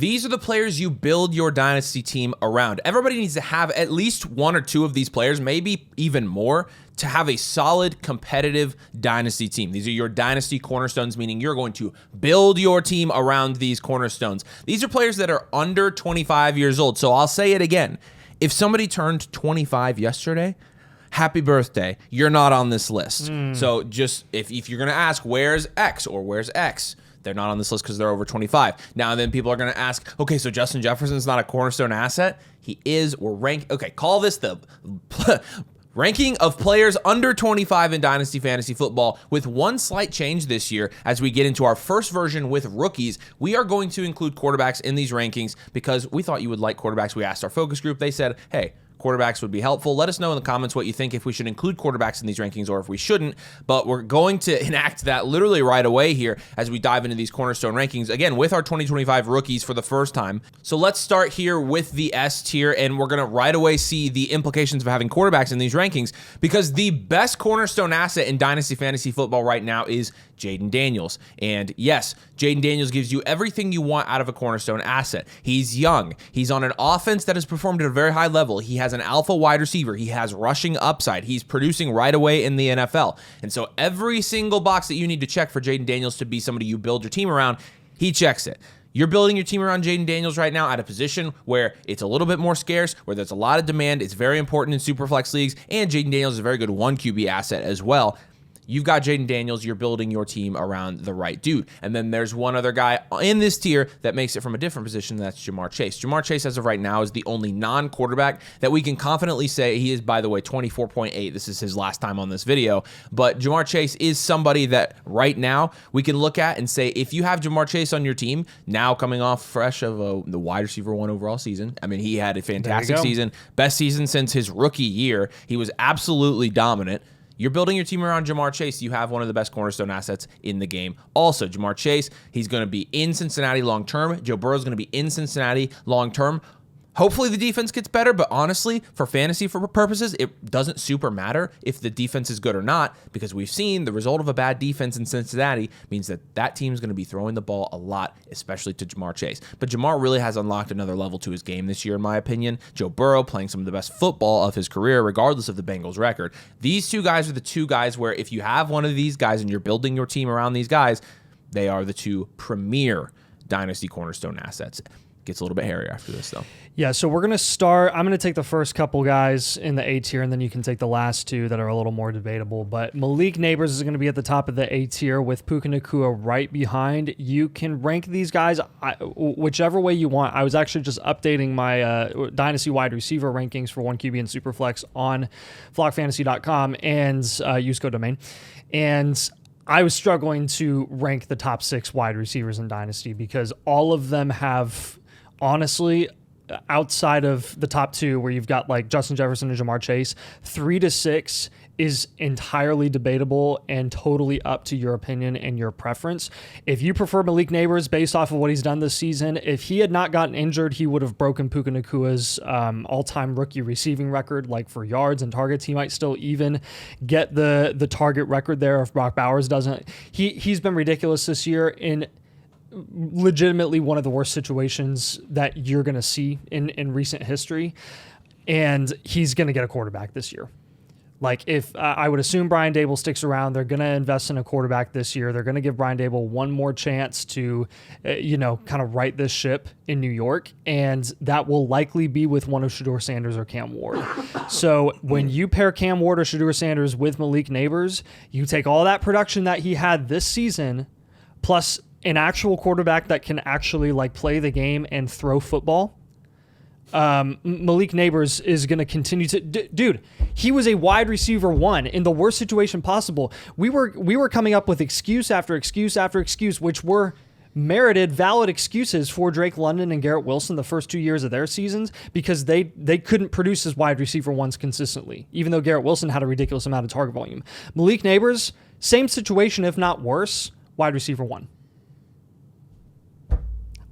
These are the players you build your dynasty team around. Everybody needs to have at least one or two of these players, maybe even more, to have a solid, competitive dynasty team. These are your dynasty cornerstones, meaning you're going to build your team around these cornerstones. These are players that are under 25 years old. So I'll say it again. If somebody turned 25 yesterday, happy birthday. You're not on this list. So just if you're going to ask, where's X or where's X? They're not on this list because they're over 25. Now, then people are going to ask, okay, so Justin Jefferson's not a cornerstone asset? He is. We're ranked. Okay, call this the ranking of players under 25 in Dynasty Fantasy Football, with one slight change this year. As we get into our first version with rookies, we are going to include quarterbacks in these rankings because we thought you would like quarterbacks. We asked our focus group. They said, hey, quarterbacks would be helpful. Let us know in the comments what you think, if we should include quarterbacks in these rankings or if we shouldn't. But we're going to enact that literally right away here as we dive into these cornerstone rankings, again, with our 2025 rookies for the first time. So let's start here with the S tier, and we're going to right away see the implications of having quarterbacks in these rankings, because the best cornerstone asset in Dynasty Fantasy Football right now is Jayden Daniels. And yes, Jayden Daniels gives you everything you want out of a cornerstone asset. He's young. He's on an offense that has performed at a very high level. He has an alpha wide receiver. He has rushing upside. He's producing right away in the NFL. And so every single box that you need to check for Jayden Daniels to be somebody you build your team around, he checks it. You're building your team around Jayden Daniels right now at a position where it's a little bit more scarce, where there's a lot of demand. It's very important in Superflex leagues, and Jayden Daniels is a very good 1 QB asset as well. You've got Jayden Daniels. You're building your team around the right dude. And then there's one other guy in this tier that makes it from a different position. That's Ja'Marr Chase. Ja'Marr Chase, as of right now, is the only non-quarterback that we can confidently say. He is, by the way, 24.8. This is his last time on this video. But Ja'Marr Chase is somebody that right now we can look at and say, if you have Ja'Marr Chase on your team, now coming off fresh of the wide receiver 1 overall season. I mean, he had a fantastic season. Best season since his rookie year. He was absolutely dominant. You're building your team around Ja'Marr Chase. You have one of the best cornerstone assets in the game. Also, Ja'Marr Chase, he's going to be in Cincinnati long term. Joe Burrow's going to be in Cincinnati long term. Hopefully the defense gets better, but honestly, for fantasy purposes, it doesn't super matter if the defense is good or not, because we've seen the result of a bad defense in Cincinnati means that team's going to be throwing the ball a lot, especially to Ja'Marr Chase. But Ja'Marr really has unlocked another level to his game this year, in my opinion. Joe Burrow playing some of the best football of his career, regardless of the Bengals record. These two guys are the two guys where if you have one of these guys and you're building your team around these guys, they are the two premier Dynasty cornerstone assets. Gets a little bit hairy after this, though. Yeah, so we're going to start. I'm going to take the first couple guys in the A tier, and then you can take the last two that are a little more debatable. But Malik Nabers is going to be at the top of the A tier with Puka Nacua right behind. You can rank these guys whichever way you want. I was actually just updating my Dynasty wide receiver rankings for 1QB and Superflex on flockfantasy.com and use code domain. And I was struggling to rank the top 6 wide receivers in Dynasty because all of them have, honestly, outside of the top 2 where you've got like Justin Jefferson and Ja'Marr Chase, 3 to 6 is entirely debatable and totally up to your opinion and your preference. If you prefer Malik Nabers based off of what he's done this season, if he had not gotten injured, he would have broken Puka Nacua's all-time rookie receiving record, like for yards and targets. He might still even get the target record there if Brock Bowers doesn't. He's been ridiculous this year in legitimately one of the worst situations that you're going to see in recent history. And he's going to get a quarterback this year. Like, if I would assume Brian Dable sticks around, they're going to invest in a quarterback this year. They're going to give Brian Dable one more chance to, kind of right this ship in New York. And that will likely be with one of Shedeur Sanders or Cam Ward. So when you pair Cam Ward or Shedeur Sanders with Malik Nabers, you take all that production that he had this season, plus an actual quarterback that can actually like play the game and throw football. Malik Nabers is going to continue to... Dude, he was a wide receiver 1 in the worst situation possible. We were coming up with excuse after excuse after excuse, which were merited, valid excuses for Drake London and Garrett Wilson the first 2 years of their seasons because they couldn't produce as wide receiver 1s consistently, even though Garrett Wilson had a ridiculous amount of target volume. Malik Nabers, same situation, if not worse, wide receiver 1.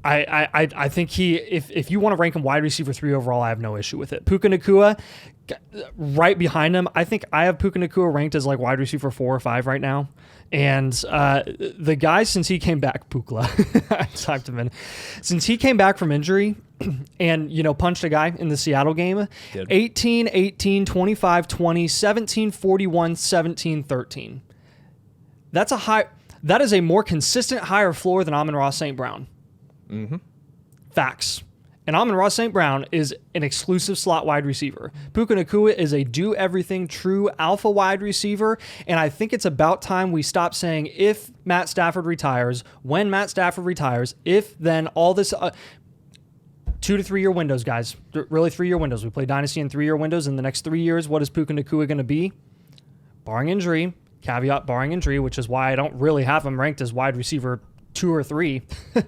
I think if you want to rank him wide receiver 3 overall, I have no issue with it. Puka Nacua right behind him, I think I have Puka Nacua ranked as like wide receiver 4 or 5 right now. And the guy, since he came back, Pukla, I typed him in, since he came back from injury and, punched a guy in the Seattle game, 18, 18, 25, 20, 17, 41, 17, 13. That is a more consistent higher floor than Amon-Ra St. Brown. Mm-hmm. Facts. And Amon-Ra St. Brown is an exclusive slot wide receiver. Puka Nacua is a do-everything true alpha wide receiver, and I think it's about time we stop saying if Matt Stafford retires, when Matt Stafford retires, if then all this 2 to 3 year windows, guys. Really 3 year windows. We play Dynasty in 3 year windows. In the next 3 years, what is Puka Nacua going to be? Barring injury, caveat barring injury, which is why I don't really have him ranked as wide receiver 2 or 3. Puka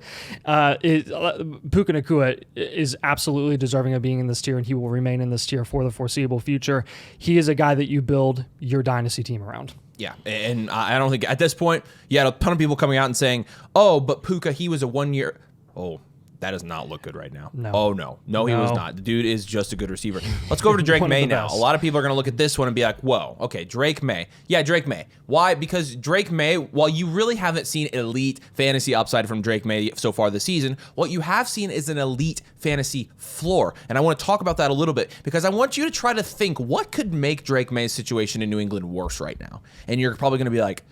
Nacua is absolutely deserving of being in this tier, and he will remain in this tier for the foreseeable future. He is a guy that you build your dynasty team around. Yeah, and I don't think at this point, you had a ton of people coming out and saying, oh, but Puka, he was a 1 year. Oh, that does not look good right now. No. Oh, no, he was not. The dude is just a good receiver. Let's go over to Drake May now. A lot of people are going to look at this one and be like, whoa, okay, Drake May. Yeah, Drake May. Why? Because Drake May, while you really haven't seen elite fantasy upside from Drake May so far this season, what you have seen is an elite fantasy floor. And I want to talk about that a little bit because I want you to try to think what could make Drake May's situation in New England worse right now. And you're probably going to be like,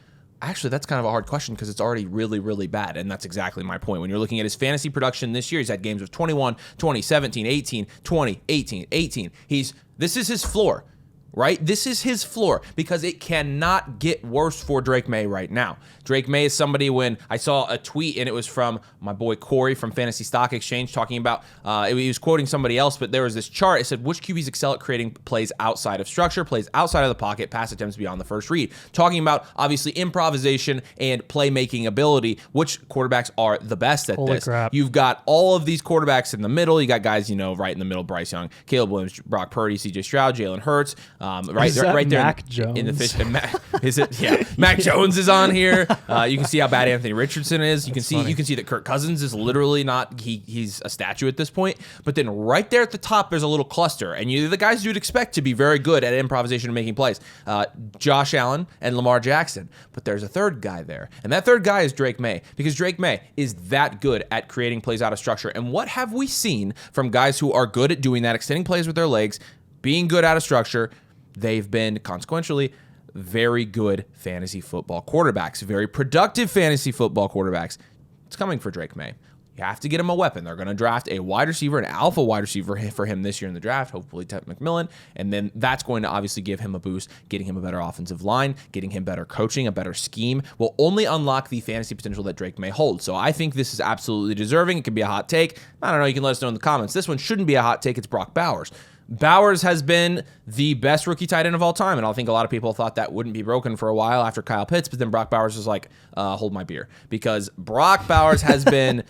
actually, that's kind of a hard question because it's already really, really bad. And that's exactly my point. When you're looking at his fantasy production this year, he's had games of 21, 20, 17, 18, 20, 18, 18. This is his floor, right? This is his floor because it cannot get worse for Drake May right now. Drake May is somebody when I saw a tweet and it was from my boy Corey from Fantasy Stock Exchange talking about, he was quoting somebody else, but there was this chart. It said, which QBs excel at creating plays outside of structure, plays outside of the pocket, pass attempts beyond the first read. Talking about obviously improvisation and playmaking ability, which quarterbacks are the best at Holy this. crap. You've got all of these quarterbacks in the middle. You got guys, right in the middle, Bryce Young, Caleb Williams, Brock Purdy, CJ Stroud, Jalen Hurts, right there Mac Jones? in the fish. Is it? Yeah, Mac Jones is on here. You can see how bad Anthony Richardson is. You can see that Kirk Cousins is literally not. He's a statue at this point. But then right there at the top, there's a little cluster, and the guys you'd expect to be very good at improvisation and making plays. Josh Allen and Lamar Jackson. But there's a third guy there, and that third guy is Drake May because Drake May is that good at creating plays out of structure. And what have we seen from guys who are good at doing that, extending plays with their legs, being good out of structure? They've been consequentially very good fantasy football quarterbacks, very productive fantasy football quarterbacks. It's coming for Drake May. You have to get him a weapon. They're going to draft a wide receiver, an alpha wide receiver for him this year in the draft, hopefully Ted McMillan, and then that's going to obviously give him a boost, getting him a better offensive line, getting him better coaching, a better scheme, will only unlock the fantasy potential that Drake May holds. So I think this is absolutely deserving. It could be a hot take. I don't know. You can let us know in the comments. This one shouldn't be a hot take. It's Brock Bowers. Bowers has been the best rookie tight end of all time, and I think a lot of people thought that wouldn't be broken for a while after Kyle Pitts, but then Brock Bowers was like, hold my beer, because Brock Bowers has been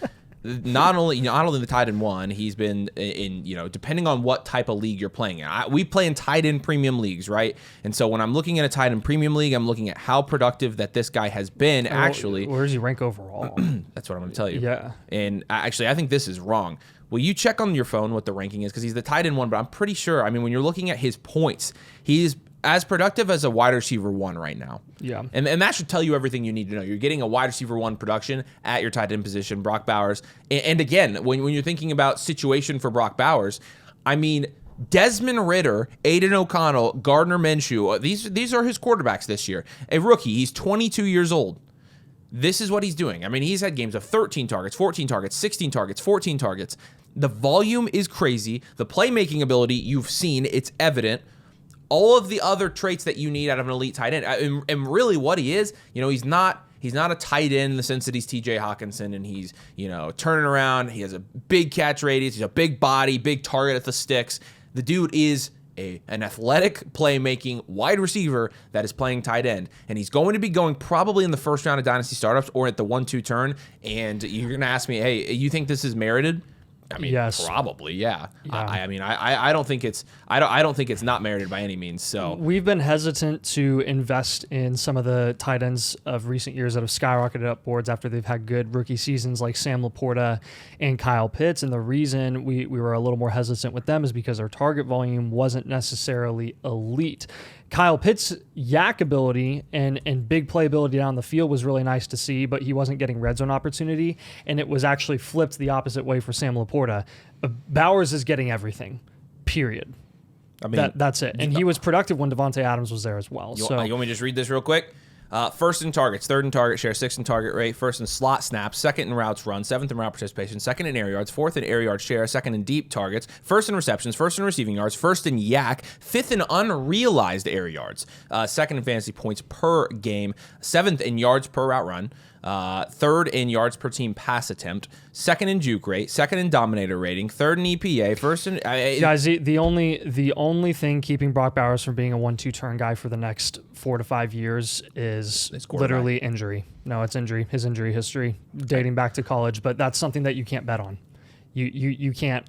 not only the tight end one, he's been in depending on what type of league you're playing in. We play in tight end premium leagues, right? And so when I'm looking at a tight end premium league, I'm looking at how productive that this guy has been actually. Where does he rank overall? That's what I'm going to tell you. Yeah. And actually, I think this is wrong. Will you check on your phone what the ranking is? Because he's the tight end one, but I'm pretty sure, when you're looking at his points, he's as productive as a wide receiver one right now. Yeah. And that should tell you everything you need to know. You're getting a wide receiver one production at your tight end position, Brock Bowers. And again, when you're thinking about situation for Brock Bowers, Desmond Ridder, Aiden O'Connell, Gardner Minshew, these are his quarterbacks this year. A rookie, he's 22 years old. This is what he's doing. He's had games of 13 targets, 14 targets, 16 targets, 14 targets. The volume is crazy. The playmaking ability, you've seen, it's evident. All of the other traits that you need out of an elite tight end. And really what he is, he's not a tight end in the sense that he's TJ Hawkinson and he's, turning around. He has a big catch radius. He's a big body, big target at the sticks. The dude is an athletic playmaking wide receiver that is playing tight end, and he's going to be going probably in the first round of Dynasty startups or at the 1-2 turn. And you're going to ask me, hey, you think this is merited? I mean, yes. probably, yeah. I mean, I don't think it's I don't think it's not merited by any means. So we've been hesitant to invest in some of the tight ends of recent years that have skyrocketed up boards after they've had good rookie seasons, like Sam Laporta and Kyle Pitts. And the reason we were a little more hesitant with them is because their target volume wasn't necessarily elite. Kyle Pitts' yak ability and big playability down the field was really nice to see, but he wasn't getting red zone opportunity, and it was actually flipped the opposite way for Sam Laporta. Bowers is getting everything, period. I mean, that's it. And he was productive when Devontae Adams was there as well. You want me to just read this real quick? First in targets, third in target share, sixth in target rate, first in slot snaps, second in routes run, seventh in route participation, second in air yards, fourth in air yard share, second in deep targets, first in receptions, first in receiving yards, first in yak, fifth in unrealized air yards, second in fantasy points per game, seventh in yards per route run, third in yards per team pass attempt, second in juke rate, second in dominator rating, third in EPA, first in... Guys, the only thing keeping Brock Bowers from being a 1-2 turn guy for the next 4 to 5 years is literally injury. No, it's injury. His injury history dating back to college, but that's something that you can't bet on. You can't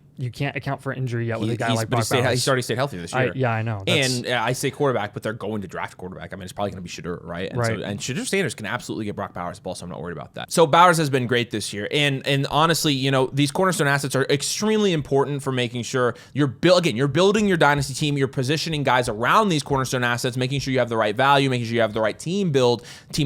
account for injury yet with a guy like Brock Bowers. He's already stayed healthy this year. I know. And I say quarterback, but they're going to draft a quarterback. I mean, it's probably going to be Shedeur, right? And right. And Shedeur Sanders can absolutely get Brock Bowers the ball, so I'm not worried about that. So Bowers has been great this year. And honestly, these cornerstone assets are extremely important for making sure you're building your dynasty team. You're positioning guys around these cornerstone assets, making sure you have the right value, making sure you have the right team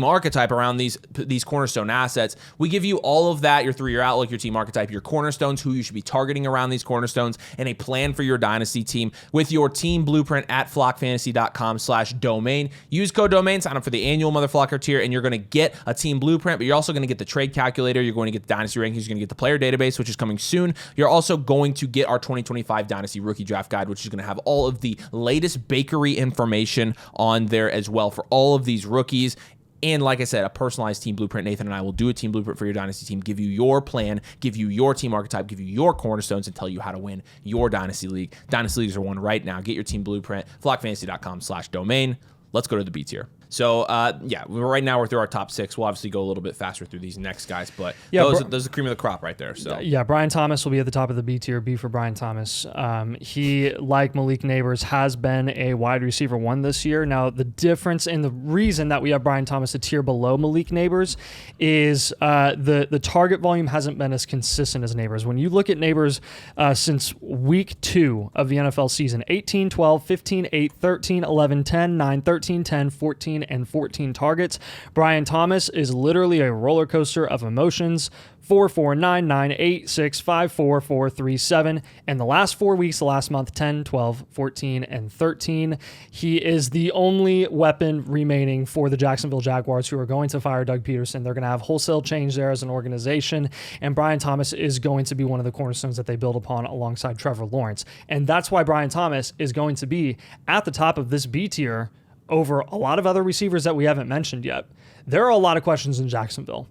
archetype around these cornerstone assets. We give you all of that, your 3-year outlook, your team archetype, your cornerstones, who you should be targeting around these cornerstones, and a plan for your dynasty team with your team blueprint at flockfantasy.com/domain. Use code domain, sign up for the annual MotherFlocker tier, and you're going to get a team blueprint, but you're also going to get the trade calculator. You're going to get the dynasty rankings. You're going to get the player database, which is coming soon. You're also going to get our 2025 dynasty rookie draft guide, which is going to have all of the latest bakery information on there as well for all of these rookies. And like I said, a personalized team blueprint. Nathan and I will do a team blueprint for your dynasty team, give you your plan, give you your team archetype, give you your cornerstones, and tell you how to win your dynasty league. Dynasty leagues are won right now. Get your team blueprint, flockfantasy.com/domain. Let's go to the B tier. So, right now we're through our top 6. We'll obviously go a little bit faster through these next guys, but those are the cream of the crop right there. So yeah, Brian Thomas will be at the top of the B tier. B for Brian Thomas. He, like Malik Neighbors, has been a wide receiver 1 this year. Now, the difference and the reason that we have Brian Thomas a tier below Malik Neighbors is the target volume hasn't been as consistent as Neighbors. When you look at Neighbors since week 2 of the NFL season, 18, 12, 15, 8, 13, 11, 10, 9, 13, 10, 14, and 14 targets. Brian Thomas is literally a roller coaster of emotions. 4, 4, 9, 9, 8, 6, 5, 4, 4, 3, 7. And the last 4 weeks, the last month, 10, 12, 14, and 13. He is the only weapon remaining for the Jacksonville Jaguars, who are going to fire Doug Peterson. They're going to have wholesale change there as an organization. And Brian Thomas is going to be one of the cornerstones that they build upon alongside Trevor Lawrence. And that's why Brian Thomas is going to be at the top of this B tier over a lot of other receivers that we haven't mentioned yet. There are a lot of questions in Jacksonville.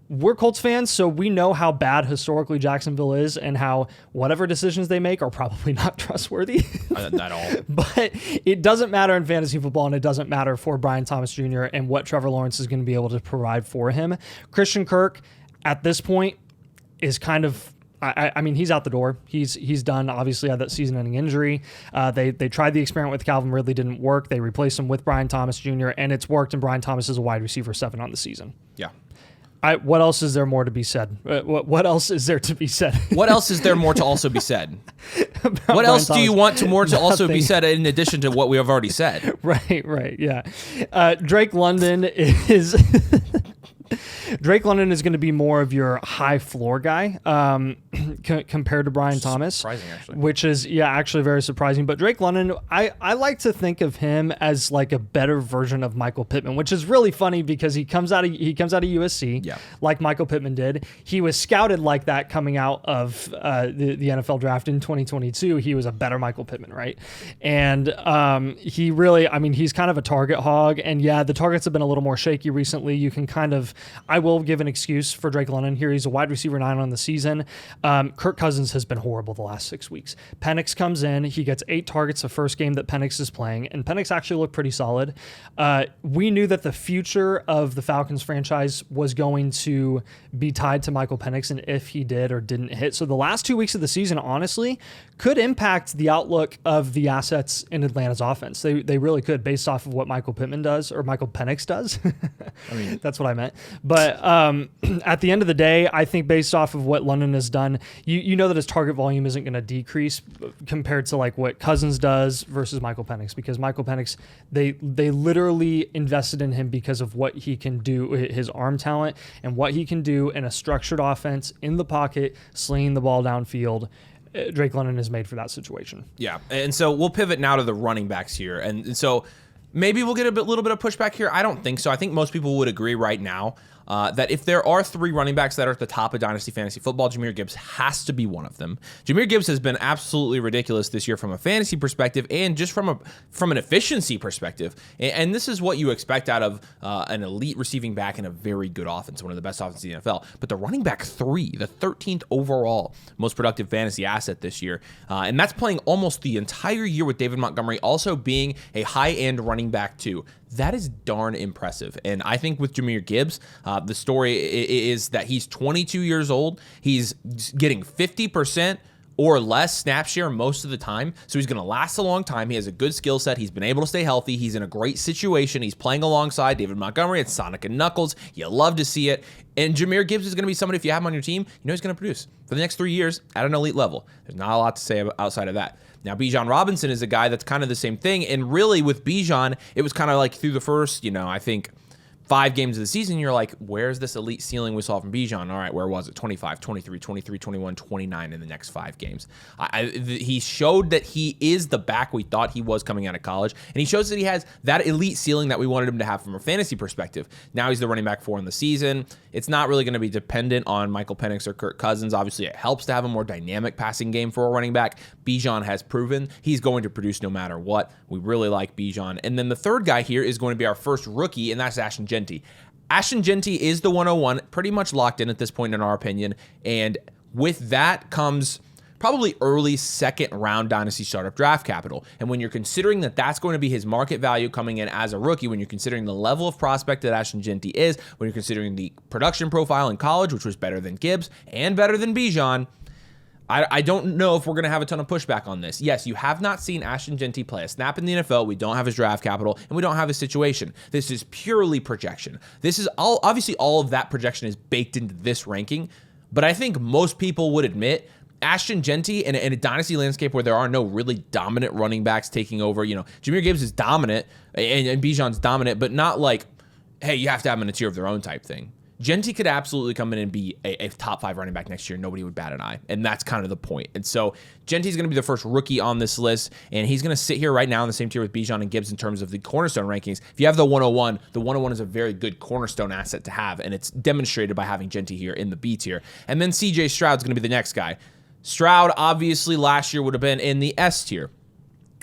We're Colts fans, so we know how bad historically Jacksonville is and how whatever decisions they make are probably not trustworthy. At all. But it doesn't matter in fantasy football, and it doesn't matter for Brian Thomas Jr. and what Trevor Lawrence is going to be able to provide for him. Christian Kirk, at this point, is kind of... I mean, he's out the door. He's done. Obviously, had that season-ending injury. They tried the experiment with Calvin Ridley, didn't work. They replaced him with Brian Thomas Jr., and it's worked. And Brian Thomas is a wide receiver 7 on the season. Yeah. What else is there more to be said? What else is there to be said? What else is there more to also be said? What else do you want to also be said in addition to what we have already said? Right, yeah. Drake London is... Drake London is going to be more of your high floor guy compared to Brian Thomas. Surprising, actually. Which is, actually very surprising. But Drake London, I like to think of him as like a better version of Michael Pittman, which is really funny because he comes out of USC, like Michael Pittman did. He was scouted like that coming out of the NFL draft in 2022. He was a better Michael Pittman, right? And he really, he's kind of a target hog. And the targets have been a little more shaky recently. You can kind of I will give an excuse for Drake London here. He's a wide receiver 9 on the season. Kirk Cousins has been horrible the last 6 weeks. Penix comes in. He gets 8 targets the first game that Penix is playing, and Penix actually looked pretty solid. We knew that the future of the Falcons franchise was going to be tied to Michael Penix and if he did or didn't hit. So the last 2 weeks of the season, honestly, could impact the outlook of the assets in Atlanta's offense. They really could, based off of what Michael Pittman does, or Michael Penix does. I mean, that's what I meant. But at the end of the day, I think based off of what London has done, you know that his target volume isn't going to decrease compared to like what Cousins does versus Michael Penix, because Michael Penix, they literally invested in him because of what he can do, his arm talent, and what he can do in a structured offense in the pocket, slinging the ball downfield. Drake London is made for that situation. Yeah, and so we'll pivot now to the running backs here. And so maybe we'll get little bit of pushback here. I don't think so. I think most people would agree right now that if there are 3 running backs that are at the top of Dynasty Fantasy Football, Jahmyr Gibbs has to be one of them. Jahmyr Gibbs has been absolutely ridiculous this year from a fantasy perspective and just from an efficiency perspective. And this is what you expect out of an elite receiving back in a very good offense, one of the best offenses in the NFL. But the running back 3, the 13th overall most productive fantasy asset this year, and that's playing almost the entire year with David Montgomery also being a high-end running back 2. That is darn impressive. And I think with Jahmyr Gibbs, the story is that he's 22 years old. He's getting 50% or less snap share most of the time. So he's going to last a long time. He has a good skill set. He's been able to stay healthy. He's in a great situation. He's playing alongside David Montgomery. It's Sonic and Knuckles. You love to see it. And Jahmyr Gibbs is going to be somebody, if you have him on your team, you know he's going to produce for the next 3 years at an elite level. There's not a lot to say outside of that. Now, Bijan Robinson is a guy that's kind of the same thing. And really with Bijan, it was kind of like through the first, I think 5 games of the season, you're like, where's this elite ceiling we saw from Bijan? All right, where was it? 25, 23, 23, 21, 29 in the next 5 games. He showed that he is the back we thought he was coming out of college, and he shows that he has that elite ceiling that we wanted him to have from a fantasy perspective. Now he's the running back 4 in the season. It's not really going to be dependent on Michael Penix or Kirk Cousins. Obviously, it helps to have a more dynamic passing game for a running back. Bijan has proven he's going to produce no matter what. We really like Bijan. And then the third guy here is going to be our first rookie, and that's Ashton Jeanty. Ashton Jeanty is the 101, pretty much locked in at this point in our opinion. And with that comes probably early second round Dynasty startup draft capital. And when you're considering that that's going to be his market value coming in as a rookie, when you're considering the level of prospect that Ashton Jeanty is, when you're considering the production profile in college, which was better than Gibbs and better than Bijan, I don't know if we're going to have a ton of pushback on this. Yes, you have not seen Ashton Jeanty play a snap in the NFL. We don't have his draft capital, and we don't have his situation. This is purely projection. This is obviously all of that projection is baked into this ranking, but I think most people would admit Ashton Jeanty in a dynasty landscape where there are no really dominant running backs taking over. Jahmyr Gibbs is dominant, and Bijan's dominant, but not like, hey, you have to have them in a tier of their own type thing. Jeanty could absolutely come in and be a top 5 running back next year. Nobody would bat an eye. And that's kind of the point. And so Jeanty's going to be the first rookie on this list. And he's going to sit here right now in the same tier with Bijan and Gibbs in terms of the Cornerstone rankings. If you have the 101, the 101 is a very good Cornerstone asset to have. And it's demonstrated by having Jeanty here in the B tier. And then CJ Stroud's going to be the next guy. Stroud, obviously, last year would have been in the S tier.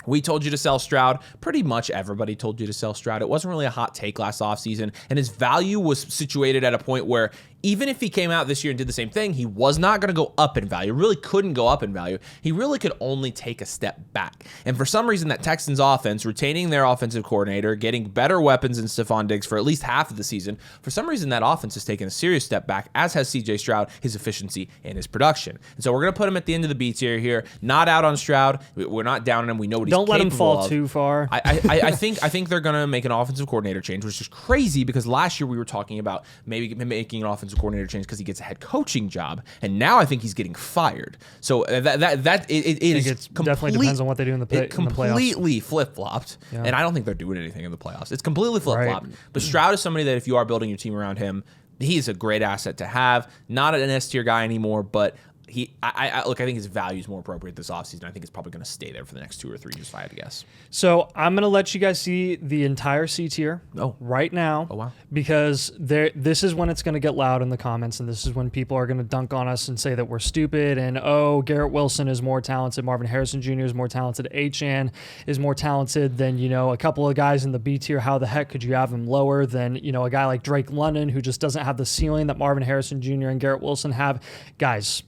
We told you to sell Stroud. Pretty much everybody told you to sell Stroud. It wasn't really a hot take last offseason, and his value was situated at a point where even if he came out this year and did the same thing, he was not going to go up in value. Really couldn't go up in value. He really could only take a step back. And for some reason, that Texans offense, retaining their offensive coordinator, getting better weapons in Stephon Diggs for at least half of the season, for some reason, that offense has taken a serious step back, as has CJ Stroud, his efficiency, and his production. And so we're going to put him at the end of the B tier here. Not out on Stroud. We're not down on him. We know what he's capable of. Don't let him fall too far. I think they're going to make an offensive coordinator change, which is crazy because last year we were talking about maybe making an offensive coordinator change because he gets a head coaching job, and now I think he's getting fired. So it definitely depends on what they do in the playoffs. Completely flip-flopped, yeah. And I don't think they're doing anything in the playoffs. It's completely flip-flopped. Right. But Stroud is somebody that if you are building your team around him, he's a great asset to have. Not an S-tier guy anymore, but Look, I think his value is more appropriate this offseason. I think it's probably going to stay there for the next 2 or 3, just if I had to guess. So I'm going to let you guys see the entire C tier right now. Oh, wow. Because this is when it's going to get loud in the comments, and this is when people are going to dunk on us and say that we're stupid, and, Garrett Wilson is more talented, Marvin Harrison Jr. is more talented, Achane is more talented than, a couple of guys in the B tier. How the heck could you have him lower than, a guy like Drake London, who just doesn't have the ceiling that Marvin Harrison Jr. and Garrett Wilson have? Guys,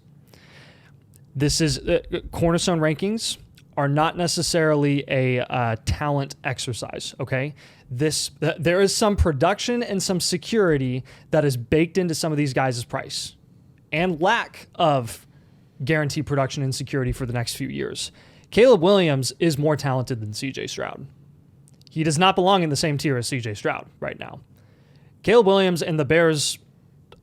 this is Cornerstone rankings are not necessarily a talent exercise, okay? There is some production and some security that is baked into some of these guys' price and lack of guaranteed production and security for the next few years. Caleb Williams is more talented than CJ Stroud. He does not belong in the same tier as CJ Stroud right now. Caleb Williams and the Bears'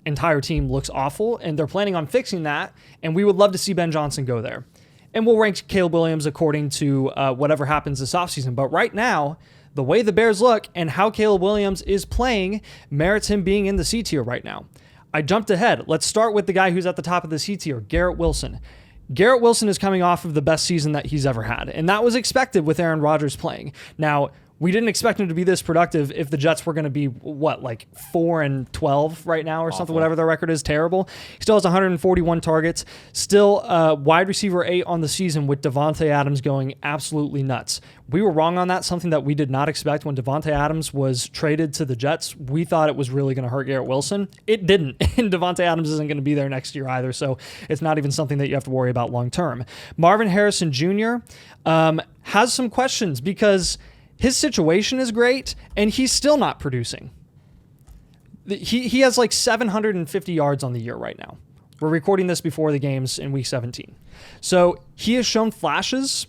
entire team looks awful, and they're planning on fixing that, and we would love to see Ben Johnson go there. And we'll rank Caleb Williams according to whatever happens this offseason. But right now, the way the Bears look and how Caleb Williams is playing merits him being in the C tier right now. I jumped ahead. Let's start with the guy who's at the top of the C tier, Garrett Wilson. Garrett Wilson is coming off of the best season that he's ever had, and that was expected with Aaron Rodgers playing. Now, we didn't expect him to be this productive if the Jets were going to be, 4-12 right now or something, whatever their record is, terrible. He still has 141 targets, still wide receiver 8 on the season with Davante Adams going absolutely nuts. We were wrong on that, something that we did not expect when Davante Adams was traded to the Jets. We thought it was really going to hurt Garrett Wilson. It didn't, and Davante Adams isn't going to be there next year either, so it's not even something that you have to worry about long term. Marvin Harrison Jr. Has some questions because his situation is great, and he's still not producing. He has 750 yards on the year right now. We're recording this before the games in Week 17. So he has shown flashes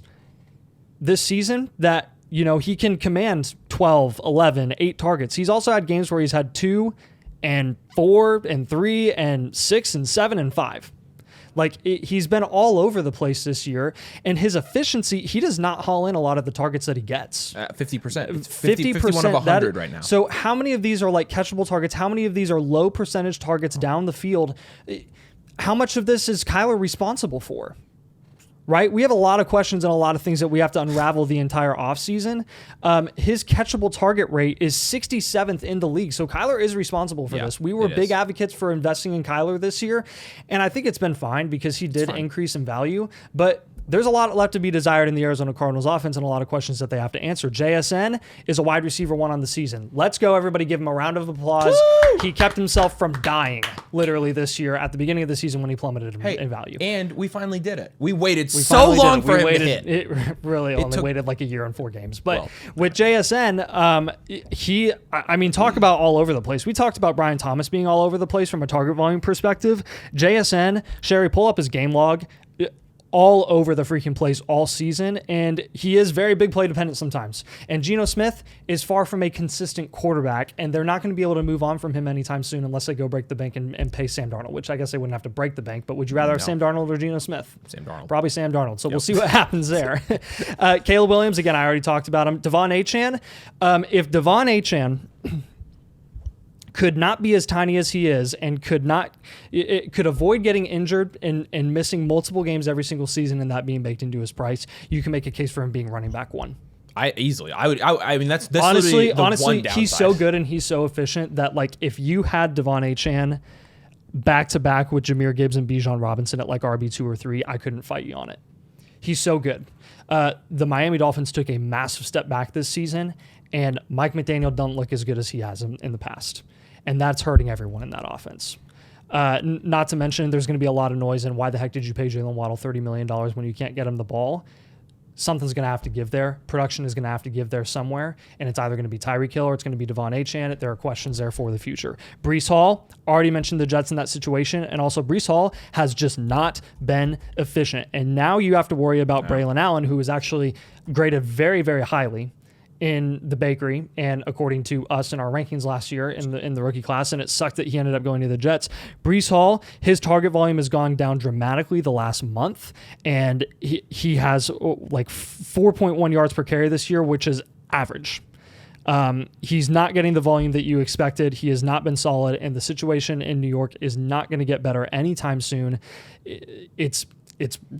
this season that, he can command 12, 11, 8 targets. He's also had games where he's had 2 and 4 and 3 and 6 and 7 and 5. He's been all over the place this year, and his efficiency, he does not haul in a lot of the targets that he gets. 50%. It's 51 of 100 right now. So how many of these are catchable targets? How many of these are low percentage targets down the field? How much of this is Kyler responsible for? Right? We have a lot of questions and a lot of things that we have to unravel the entire offseason. His catchable target rate is 67th in the league. So Kyler is responsible for this. We were big advocates for investing in Kyler this year, and I think it's been fine because he did increase in value. But there's a lot left to be desired in the Arizona Cardinals offense and a lot of questions that they have to answer. JSN is a wide receiver 1 on the season. Let's go, everybody. Give him a round of applause. Woo! He kept himself from dying, literally, this year at the beginning of the season when he plummeted in value. And we finally did it. We waited so long for him to hit. It really only waited a year and 4 games. But with JSN, talk about all over the place. We talked about Brian Thomas being all over the place from a target volume perspective. JSN, Sherry, pull up his game log. All over the freaking place all season, and he is very big play dependent sometimes. And Geno Smith is far from a consistent quarterback, and they're not going to be able to move on from him anytime soon unless they go break the bank and pay Sam Darnold, which I guess they wouldn't have to break the bank, but would you rather have Sam Darnold or Geno Smith? Sam Darnold. Probably Sam Darnold, so we'll see what happens there. Caleb Williams, again, I already talked about him. Devon Achane, if Devon Achane could not be as tiny as he is and could avoid getting injured and missing multiple games every single season and that being baked into his price, you can make a case for him being running back 1. I mean, that's honestly, the one downside. He's so good and he's so efficient that if you had Devon Achane back to back with Jahmyr Gibbs and Bijan Robinson at RB2 or 3, I couldn't fight you on it. He's so good. The Miami Dolphins took a massive step back this season, and Mike McDaniel doesn't look as good as he has in the past. And that's hurting everyone in that offense. Not to mention, there's going to be a lot of noise in why the heck did you pay Jalen Waddle $30 million when you can't get him the ball? Something's going to have to give there. Production is going to have to give there somewhere, and it's either going to be Tyreek Hill or it's going to be Devon Achane. There are questions there for the future. Breece Hall, already mentioned the Jets in that situation, and also Breece Hall has just not been efficient. And now you have to worry about Braylon Allen, who is actually graded very, very highly in the bakery and according to us in our rankings last year in the rookie class, and it sucked that he ended up going to the Jets. Breece Hall, his target volume has gone down dramatically the last month, and he has 4.1 yards per carry this year, which is average. He's not getting the volume that you expected. He has not been solid, and the situation in New York is not going to get better anytime soon. It's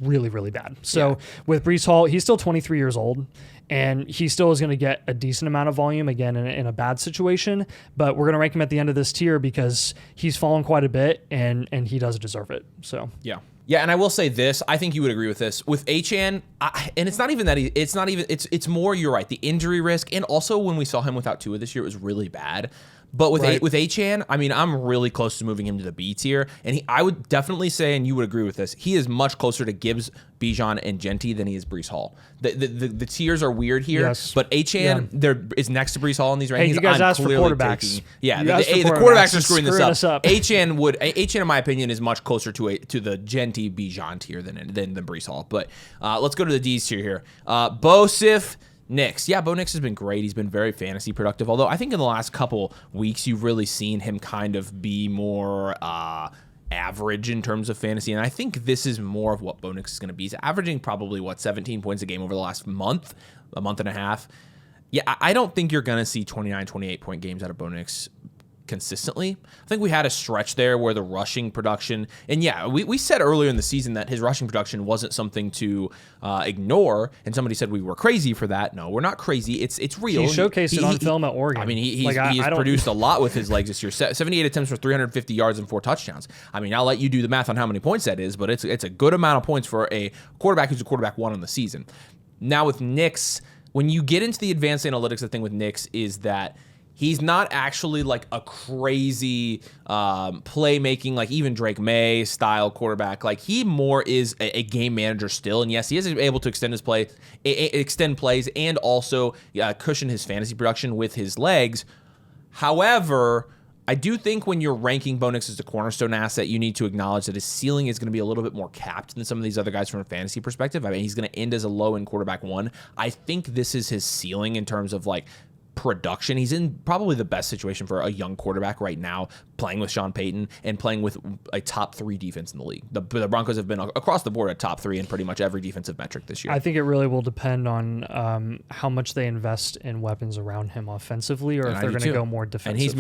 really, really bad. So with Breece Hall, he's still 23 years old, and he still is going to get a decent amount of volume, again, in a bad situation. But we're going to rank him at the end of this tier because he's fallen quite a bit, and he does deserve it. So yeah. Yeah, and I will say this. I think you would agree with this. With Achane, and it's not even that it's more, you're right, the injury risk, and also when we saw him without Tua this year, it was really bad. But with with Achane, I mean, I'm really close to moving him to the B tier, and I would definitely say, and you would agree with this, he is much closer to Gibbs, Bijan, and Genty than he is Breece Hall. The tiers are weird here, but Achane there is next to Breece Hall in these rankings. Hey, you guys asked for quarterbacks. The quarterbacks are screwing this up. Achane, in my opinion, is much closer to the Genty, Bijan tier than Breece Hall. But let's go to the D's tier here. Bo Sif. Nix. Yeah, Bo Nix has been great. He's been very fantasy productive. Although I think in the last couple weeks, you've really seen him kind of be more average in terms of fantasy. And I think this is more of what Bo Nix is going to be. He's averaging probably, 17 points a game over the last month and a half. Yeah, I don't think you're going to see 29, 28-point games out of Bo Nix consistently. I think we had a stretch there where the rushing production, and yeah, we said earlier in the season that his rushing production wasn't something to ignore, and somebody said we were crazy for that. No, we're not crazy. It's real. He showcased it on film at Oregon. I mean, he's produced a lot with his legs this year. 78 attempts for 350 yards and 4 touchdowns. I mean, I'll let you do the math on how many points that is, but it's a good amount of points for a quarterback who's a quarterback 1 on the season. Now with Nix, when you get into the advanced analytics, the thing with Nix is that he's not actually like a crazy playmaking, like even Drake May style quarterback. Like he more is a game manager still. And yes, he is able to extend plays and also cushion his fantasy production with his legs. However, I do think when you're ranking Bo Nix as a cornerstone asset, you need to acknowledge that his ceiling is going to be a little bit more capped than some of these other guys from a fantasy perspective. I mean, he's going to end as a low-end quarterback 1. I think this is his ceiling in terms of like production. He's in probably the best situation for a young quarterback right now, playing with Sean Payton and playing with a top 3 defense in the league. The Broncos have been across the board a top 3 in pretty much every defensive metric this year. I think it really will depend on how much they invest in weapons around him offensively, or if they're going to go more defensive. And he's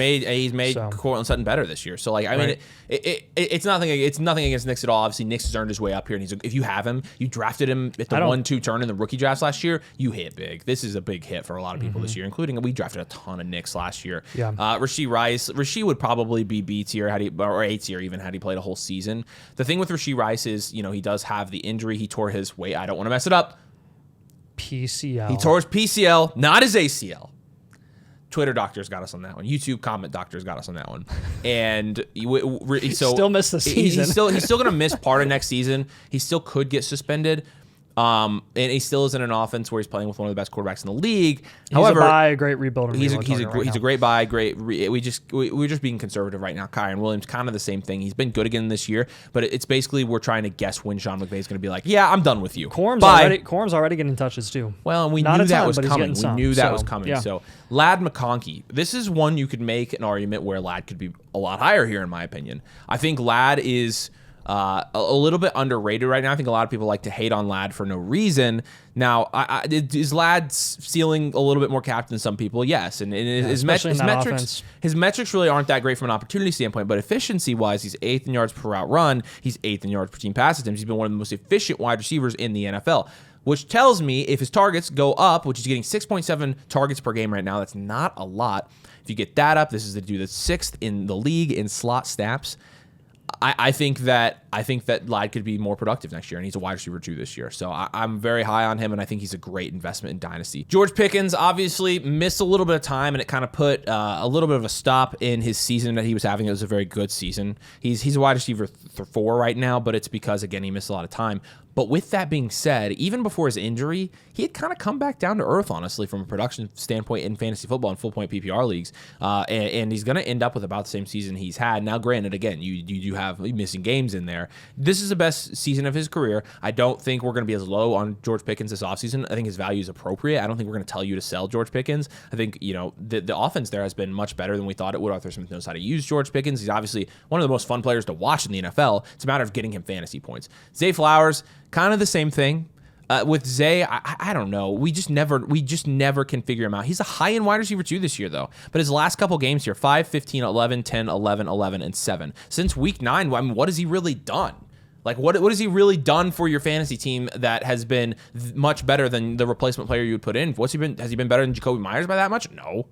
made Cortland Sutton better this year. So like, I mean, it's nothing against Nix at all. Obviously, Nix has earned his way up here, and if you have him, you drafted him at the 1-2 turn in the rookie drafts last year. You hit big. This is a big hit for a lot of people this year, including we drafted a ton of Nix last year. Yeah. Rashee Rice. Rashee would probably be B tier or A tier even had he played a whole season. The thing with Rashee Rice is, he does have the injury. He tore his I don't want to mess it up. PCL. He tore his PCL, not his ACL. Twitter doctors got us on that one. YouTube comment doctors got us on that one. And so still missed the season. He's still going to miss part of next season. He still could get suspended. And he still is in an offense where he's playing with one of the best quarterbacks in the league. However, a great rebuilder. He's a great buy. We're just being conservative right now. Kyron Williams, kind of the same thing. He's been good again this year, but it's basically we're trying to guess when Sean McVay is going to be like, yeah, I'm done with you. Corm's already getting touches too. Well, and we knew that was coming. So Ladd McConkey. This is one you could make an argument where Ladd could be a lot higher here, in my opinion. I think Ladd is a little bit underrated right now. I think a lot of people like to hate on Ladd for no reason. Now, is Ladd's ceiling a little bit more capped than some people? Yes, and his metrics really aren't that great from an opportunity standpoint, but efficiency-wise, he's 8th in yards per route run. He's 8th in yards per team pass attempts. He's been one of the most efficient wide receivers in the NFL, which tells me if his targets go up, which he's getting 6.7 targets per game right now, that's not a lot. If you get that up, this is to do the 6th in the league in slot snaps. I think that Ladd could be more productive next year, and he's a wide receiver 2 this year. So I'm very high on him, and I think he's a great investment in Dynasty. George Pickens obviously missed a little bit of time, and it kind of put a little bit of a stop in his season that he was having. It was a very good season. He's a wide receiver 4 right now, but it's because, again, he missed a lot of time. But with that being said, even before his injury, he had kind of come back down to earth, honestly, from a production standpoint in fantasy football and full-point PPR leagues. And he's going to end up with about the same season he's had. Now, granted, again, you do have missing games in there. This is the best season of his career. I don't think we're going to be as low on George Pickens this offseason. I think his value is appropriate. I don't think we're going to tell you to sell George Pickens. I think, the offense there has been much better than we thought it would. Arthur Smith knows how to use George Pickens. He's obviously one of the most fun players to watch in the NFL. It's a matter of getting him fantasy points. Zay Flowers, kind of the same thing. With Zay, I don't know. We just never can figure him out. He's a high-end wide receiver 2 this year, though. But his last couple games here, 5, 15, 11, 10, 11, 11, and 7. Since week 9, I mean, what has he really done? Like, what has he really done for your fantasy team that has been much better than the replacement player you would put in? Has he been better than Jacoby Myers by that much? No.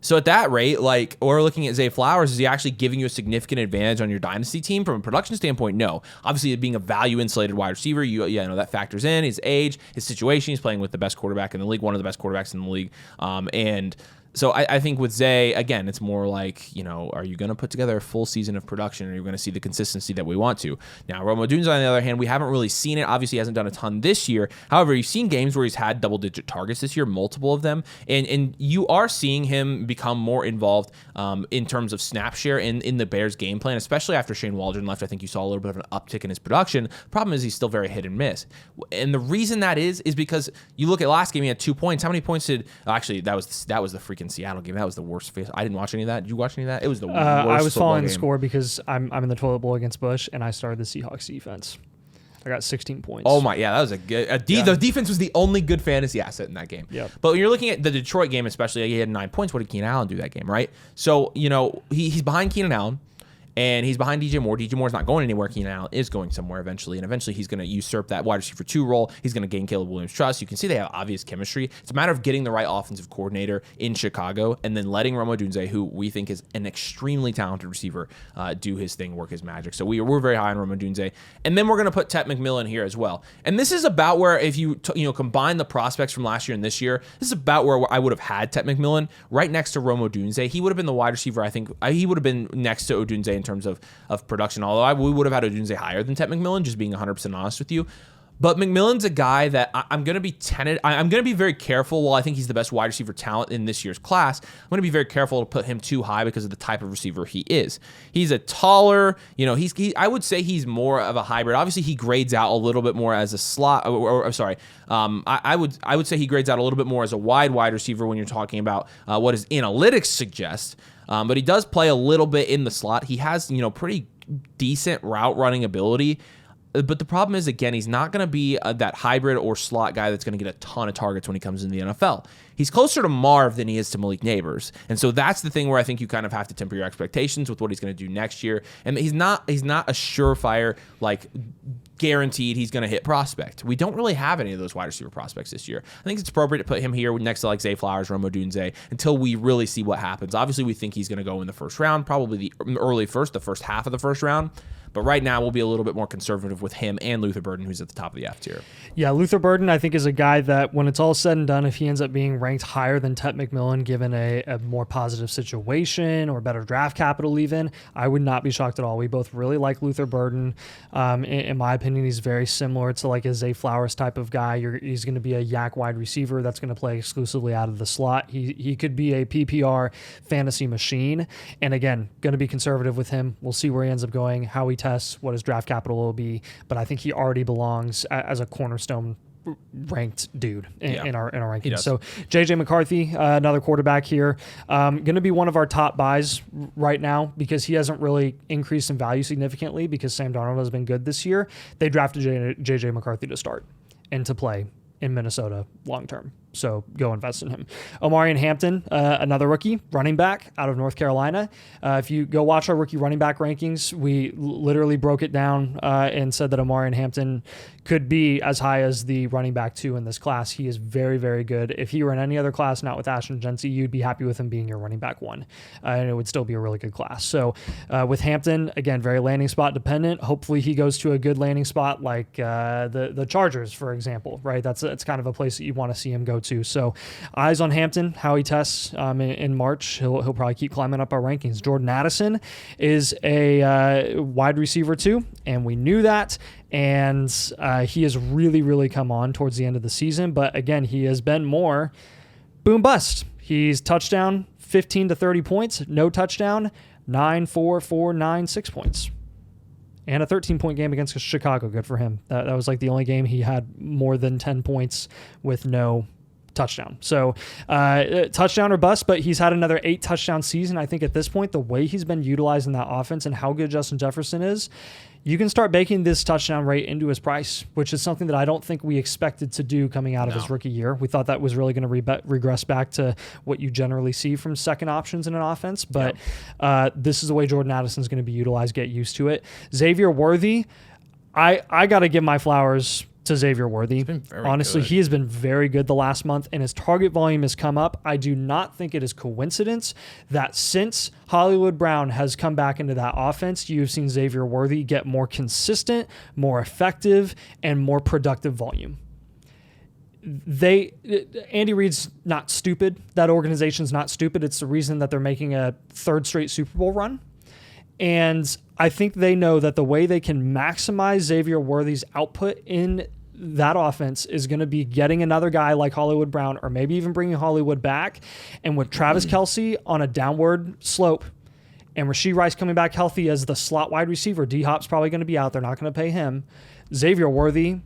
So at that rate, like, or looking at Zay Flowers, is he actually giving you a significant advantage on your dynasty team from a production standpoint? No. Obviously, being a value insulated wide receiver, you know that factors in his age, his situation. He's playing with the best quarterback in the league, one of the best quarterbacks in the league, and so I think with Zay, again, it's more like, you know, are you going to put together a full season of production, or are you going to see the consistency that we want to? Now, Rome Odunze, on the other hand, we haven't really seen it. Obviously, he hasn't done a ton this year. However, you've seen games where he's had double-digit targets this year, multiple of them, and you are seeing him become more involved in terms of snap share in the Bears' game plan, especially after Shane Waldron left. I think you saw a little bit of an uptick in his production. Problem is he's still very hit and miss. And the reason that is because you look at last game, he had 2 points. How many points did actually that was the freaking Seattle game. That was the worst face. I didn't watch any of that. Did you watch any of that? It was the worst. I was following the score because I'm in the toilet bowl against Bush, and I started the Seahawks defense. I got 16 points. Oh my, yeah, that was a good. The defense was the only good fantasy asset in that game. Yeah. But when you're looking at the Detroit game, especially, he had 9 points. What did Keenan Allen do that game, right? So, you know, he's behind Keenan Allen. And he's behind DJ Moore. DJ Moore's not going anywhere. Keenan Allen is going somewhere eventually. And eventually he's going to usurp that wide receiver 2 role. He's going to gain Caleb Williams' trust. You can see they have obvious chemistry. It's a matter of getting the right offensive coordinator in Chicago and then letting Rome Odunze, who we think is an extremely talented receiver, do his thing, work his magic. So we're very high on Rome Odunze. And then we're going to put Tet McMillan here as well. And this is about where if you combine the prospects from last year and this year, this is about where I would have had Tet McMillan right next to Rome Odunze. He would have been the wide receiver. I think he would have been next to Odunze in terms of production, although we would have had Odunze higher than Tet McMillan, just being 100% honest with you. But McMillan's a guy that I'm going to be I'm going to be very careful. While I think he's the best wide receiver talent in this year's class, I'm going to be very careful to put him too high because of the type of receiver he is. He's a taller, I would say he's more of a hybrid. Obviously, he grades out a little bit more as a slot. I would say he grades out a little bit more as a wide receiver when you're talking about what his analytics suggest. But he does play a little bit in the slot. He has, pretty decent route running ability. But the problem is, again, he's not going to be that hybrid or slot guy that's going to get a ton of targets when he comes in the NFL. He's closer to Marv than he is to Malik Neighbors. And so that's the thing where I think you kind of have to temper your expectations with what he's going to do next year. And he's not a surefire, like, guaranteed he's going to hit prospect. We don't really have any of those wide receiver prospects this year. I think it's appropriate to put him here next to like Zay Flowers, Rome Odunze, until we really see what happens. Obviously, we think he's going to go in the first round, probably the first half of the first round. But right now, we'll be a little bit more conservative with him and Luther Burden, who's at the top of the F tier. Yeah, Luther Burden, I think, is a guy that when it's all said and done, if he ends up being ranked higher than Tet McMillan, given a more positive situation or better draft capital even, I would not be shocked at all. We both really like Luther Burden. In my opinion, he's very similar to like a Zay Flowers type of guy. He's going to be a yak wide receiver that's going to play exclusively out of the slot. He could be a PPR fantasy machine. And again, going to be conservative with him. We'll see where he ends up going, how he tests, what his draft capital will be, but I think he already belongs as a cornerstone ranked dude in our rankings. So JJ McCarthy, another quarterback here, going to be one of our top buys right now because he hasn't really increased in value significantly because Sam Darnold has been good this year. They drafted JJ McCarthy to start and to play in Minnesota long term. So go invest in him. Omarion Hampton, another rookie, running back out of North Carolina. If you go watch our rookie running back rankings, we literally broke it down and said that Omarion Hampton could be as high as the running back 2 in this class. He is very, very good. If he were in any other class, not with Ashton Jency, you'd be happy with him being your running back 1. And it would still be a really good class. So with Hampton, again, very landing spot dependent. Hopefully he goes to a good landing spot like the Chargers, for example, right? That's kind of a place that you want to see him go to. So eyes on Hampton, how he tests in March. He'll probably keep climbing up our rankings. Jordan Addison is a wide receiver 2, and we knew that. And he has really, really come on towards the end of the season. But again, he has been more boom bust. He's touchdown 15 to 30 points, no touchdown 9, 4, 4, 9, 6 points. And a 13-point game against Chicago. Good for him. That was like the only game he had more than 10 points with no touchdown. So touchdown or bust, but he's had another 8 touchdown season. I think at this point, the way he's been utilized in that offense and how good Justin Jefferson is, you can start baking this touchdown rate into his price, which is something that I don't think we expected to do coming out of his rookie year. We thought that was really going to regress back to what you generally see from second options in an offense, but this is the way Jordan Addison's going to be utilized. Get used to it. Xavier Worthy, I got to give my flowers to Xavier Worthy. Honestly, he has been very good the last month, and his target volume has come up. I do not think it is coincidence that since Hollywood Brown has come back into that offense, you've seen Xavier Worthy get more consistent, more effective, and more productive volume. Andy Reid's not stupid. That organization's not stupid. It's the reason that they're making a 3rd straight Super Bowl run. And I think they know that the way they can maximize Xavier Worthy's output in that offense is going to be getting another guy like Hollywood Brown, or maybe even bringing Hollywood back. And with Travis Kelce on a downward slope and Rashee Rice coming back healthy as the slot wide receiver, D-Hop's probably going to be out. They're not going to pay him. Xavier Worthy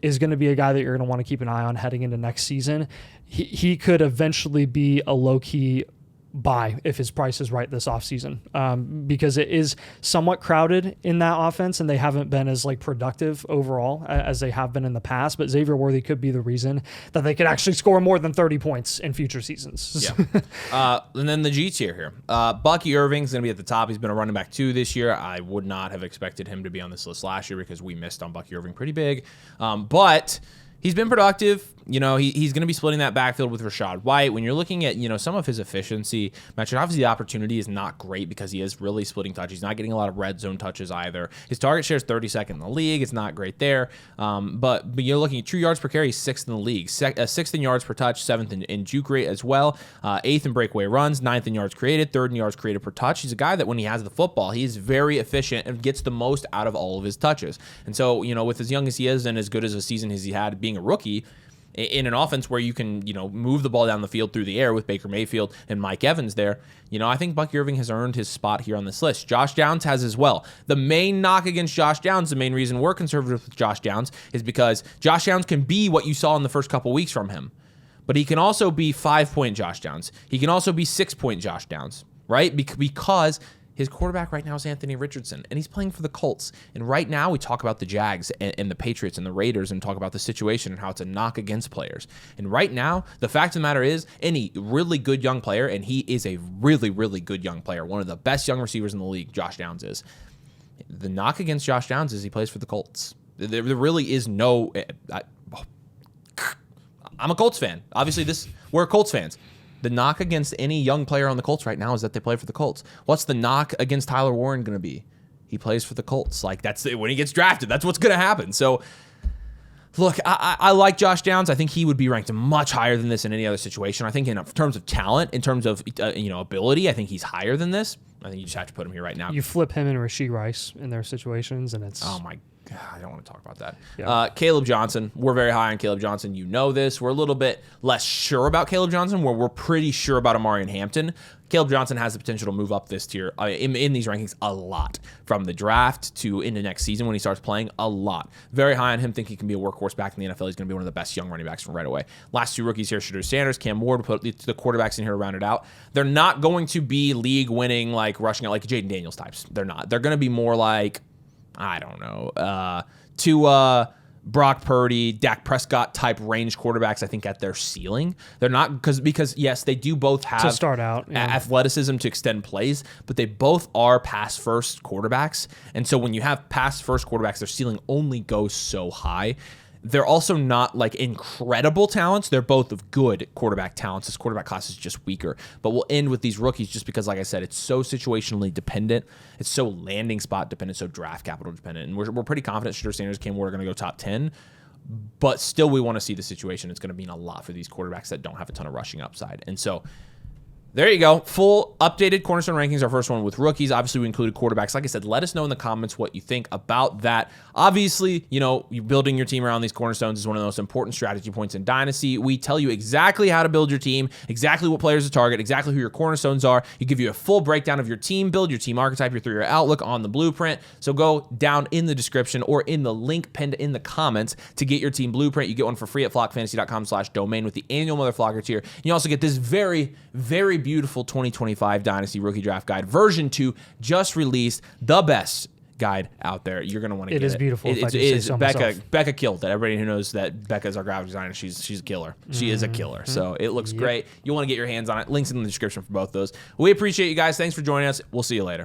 is going to be a guy that you're going to want to keep an eye on heading into next season. He could eventually be a low-key buy if his price is right this offseason, because it is somewhat crowded in that offense and they haven't been as productive overall as they have been in the past. But Xavier Worthy could be the reason that they could actually score more than 30 points in future seasons. Yeah. And then the G tier here. Bucky Irving's going to be at the top. He's been a running back 2 this year. I would not have expected him to be on this list last year because we missed on Bucky Irving pretty big. But he's been productive. He's going to be splitting that backfield with Rachaad White. When you're looking at, some of his efficiency metrics, obviously the opportunity is not great because he is really splitting touches. He's not getting a lot of red zone touches either. His target share is 32nd in the league. It's not great there. But you're looking at true yards per carry, he's 6th in the league. 6th in yards per touch, 7th in juke rate as well. 8th in breakaway runs, 9th in yards created, 3rd in yards created per touch. He's a guy that when he has the football, he's very efficient and gets the most out of all of his touches. And so, with as young as he is and as good as a season as he had being a rookie, in an offense where you can, move the ball down the field through the air with Baker Mayfield and Mike Evans there, I think Bucky Irving has earned his spot here on this list. Josh Downs has as well. The main knock against Josh Downs, the main reason we're conservative with Josh Downs is because Josh Downs can be what you saw in the first couple weeks from him. But he can also be 5-point Josh Downs. He can also be 6-point Josh Downs, right? Because his quarterback right now is Anthony Richardson, and he's playing for the Colts. And right now we talk about the Jags and the Patriots and the Raiders and talk about the situation and how it's a knock against players. And right now, the fact of the matter is, any really good young player, and he is a really, really good young player, one of the best young receivers in the league, Josh Downs is. The knock against Josh Downs is he plays for the Colts. There really is no... I'm a Colts fan. Obviously, we're Colts fans. The knock against any young player on the Colts right now is that they play for the Colts. What's the knock against Tyler Warren going to be? He plays for the Colts. That's when he gets drafted. That's what's going to happen. So, look, I like Josh Downs. I think he would be ranked much higher than this in any other situation. I think in terms of talent, in terms of ability, I think he's higher than this. I think you just have to put him here right now. You flip him and Rashee Rice in their situations, and it's... Oh, my God. I don't want to talk about that. Yeah. Caleb Johnson. We're very high on Caleb Johnson. You know this. We're a little bit less sure about Caleb Johnson, where we're pretty sure about Amarian Hampton. Caleb Johnson has the potential to move up this tier in these rankings a lot, from the draft to into next season when he starts playing, a lot. Very high on him. Think he can be a workhorse back in the NFL. He's going to be one of the best young running backs from right away. Last 2 rookies here, Shedeur Sanders, Cam Ward, put the quarterbacks in here to round it out. They're not going to be league-winning, rushing out like Jaden Daniels types. They're not. They're going to be more like, I don't know, Brock Purdy, Dak Prescott type range quarterbacks, I think, at their ceiling. They're not because yes, they do both have to start out athleticism to extend plays, but they both are pass first quarterbacks. And so when you have pass first quarterbacks, their ceiling only goes so high. They're also not incredible talents. They're both of good quarterback talents. This quarterback class is just weaker. But we'll end with these rookies just because, like I said, it's so situationally dependent. It's so landing spot dependent, so draft capital dependent. And we're pretty confident Shedeur Sanders, Cam Ward are going to go top 10. But still, we want to see the situation. It's going to mean a lot for these quarterbacks that don't have a ton of rushing upside. And so There you go. Full updated Cornerstone rankings. Our first one with rookies. Obviously, we included quarterbacks. Like I said, let us know in the comments what you think about that. Obviously, you know, you building your team around these cornerstones is one of the most important strategy points in Dynasty. We tell you exactly how to build your team, exactly what players to target, exactly who your cornerstones are. You give you a full breakdown of your team build, your team archetype, your 3-year outlook on the blueprint. So go down in the description or in the link pinned in the comments to get your team blueprint. You get one for free at flockfantasy.com/domain with the annual MotherFlocker tier. You also get this very, very beautiful 2025 Dynasty Rookie Draft Guide version 2 just released, the best guide out there. You're going to want to get it. It is beautiful. It is. Becca killed it. Everybody who knows that Becca is our graphic designer, she's a killer. She is a killer. So it looks great. You want to get your hands on it. Links in the description for both those. We appreciate you guys. Thanks for joining us. We'll see you later.